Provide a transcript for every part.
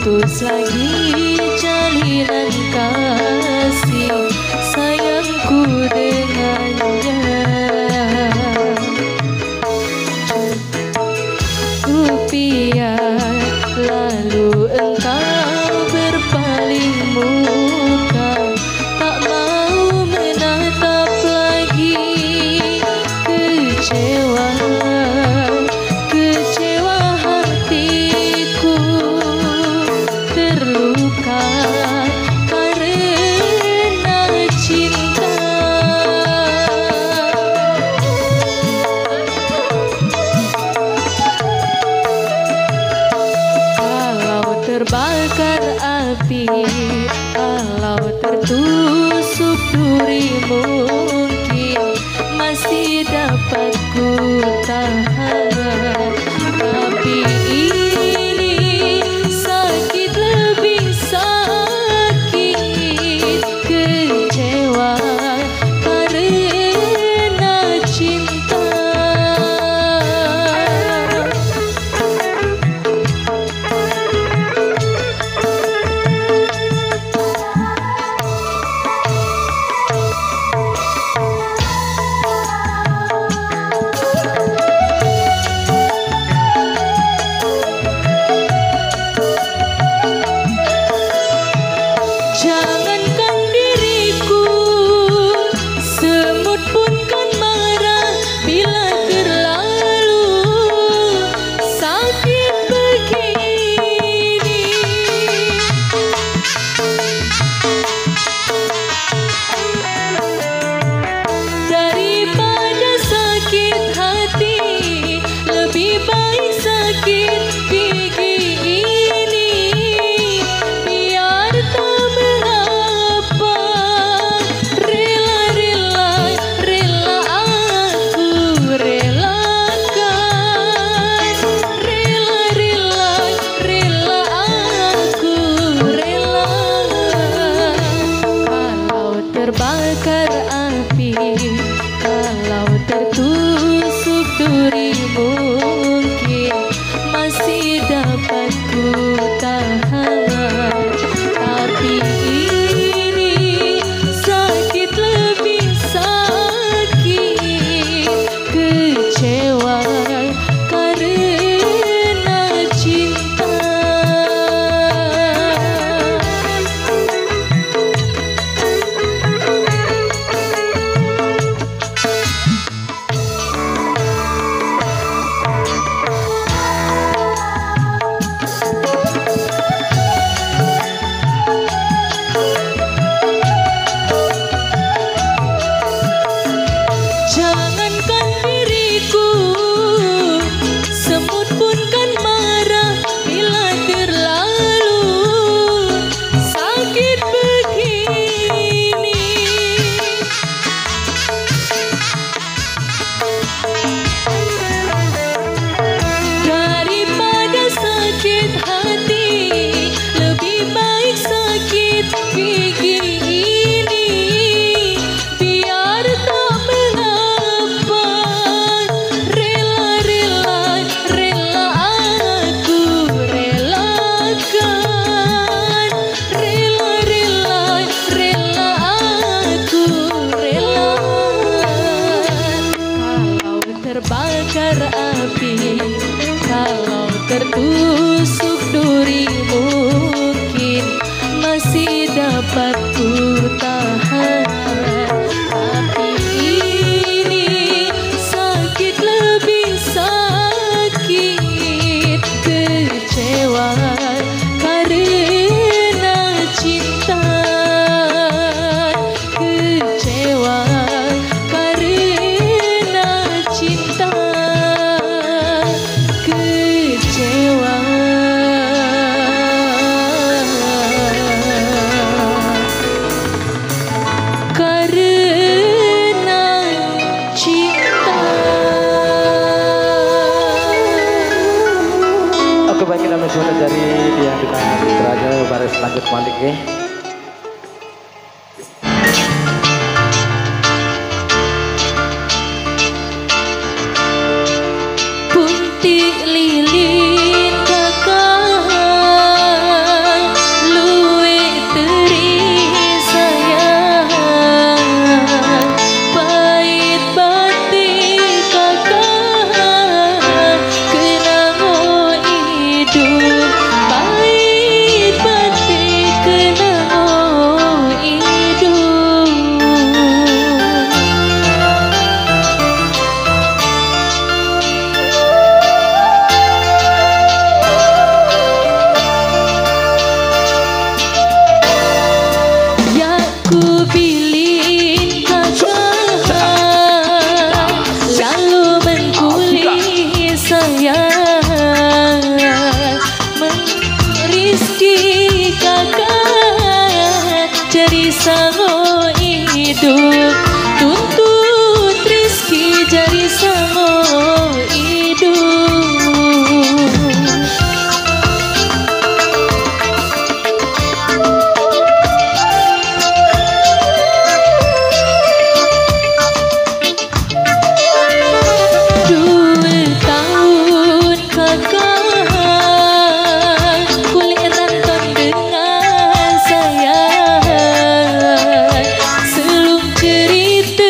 putus lagi jalinan kasih sayangku dengannya. Rupiah lalu engkau berpaling muka, tak mau menatap lagi. Kecewa, kecewa hatiku, terluka karena cinta. Kalau terbakar api, kalau tertusuk duri, mungkin masih dapat ku tahan. Tapi ini sakit lebih sakit, kecewa karena cinta. Jangankan diriku, semut pun kan marah bila terlalu sakit begini. Daripada sakit hati, lebih baik sakit gigi ini. Biar tak mengapa, rela-rela, rela aku relakan. Rela-rela, rela aku relakan. Kalau terbakar api, kalau tertusuk duri, mungkin masih dapat ku tahan. Tapi ini sakit lebih sakit, kecewa karena cinta. tertusuk duri mungkin masih dapat ku tahan, tapi ini sakit lebih sakit, kecewa karena cinta, kecewa karena cinta, kecewa. Karena cinta. Oke, baik, kita sudah dari dia dengan teraja baris lanjut balik ya. Puntik lilin kakak luwe teri sayang, pahit batik kakak kenangan hidup, pahit batik kenangan hidup. Ya ku pilih kakak, lalu mengkulik sayang, Rizki kakak jadi sango hidup, tuntut Rizki jadi sango hidup. Dua tahun kakak kulit rantau dengan sayang, selum cerita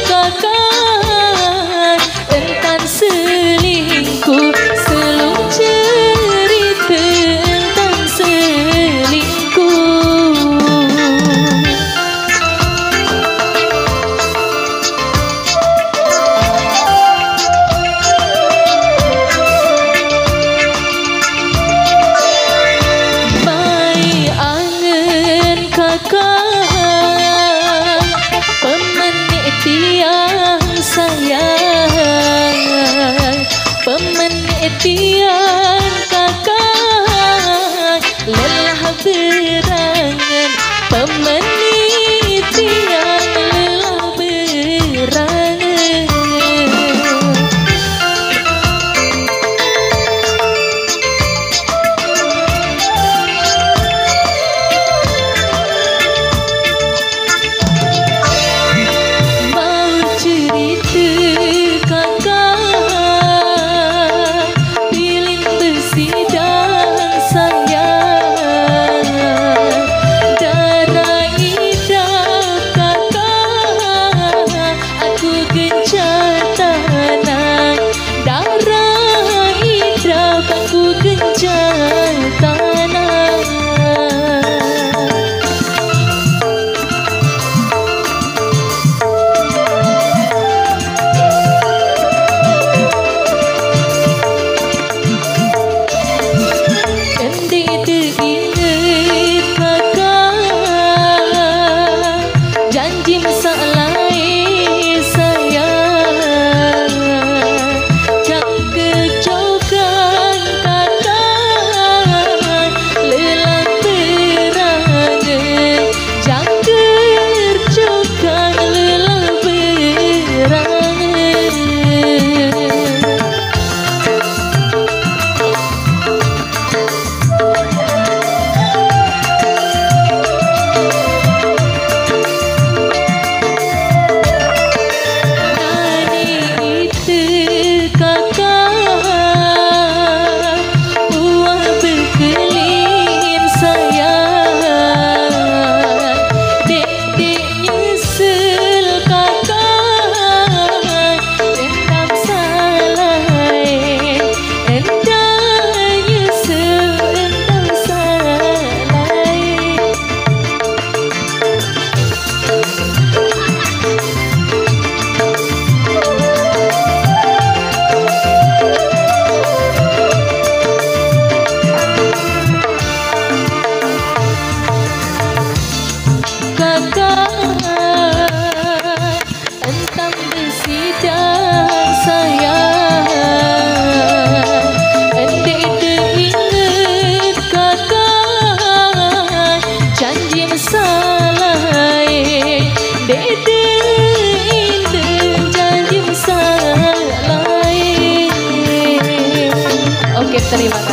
kakak tentang selingkuh, selum cerita tentang selingkuh. Mai angen kakak, pemenik tiang sayang, pemenik tiang kakak, lelah berangan, pemenik tiang lelah berangan. Mau cerita kakak, pilih Terima kasih.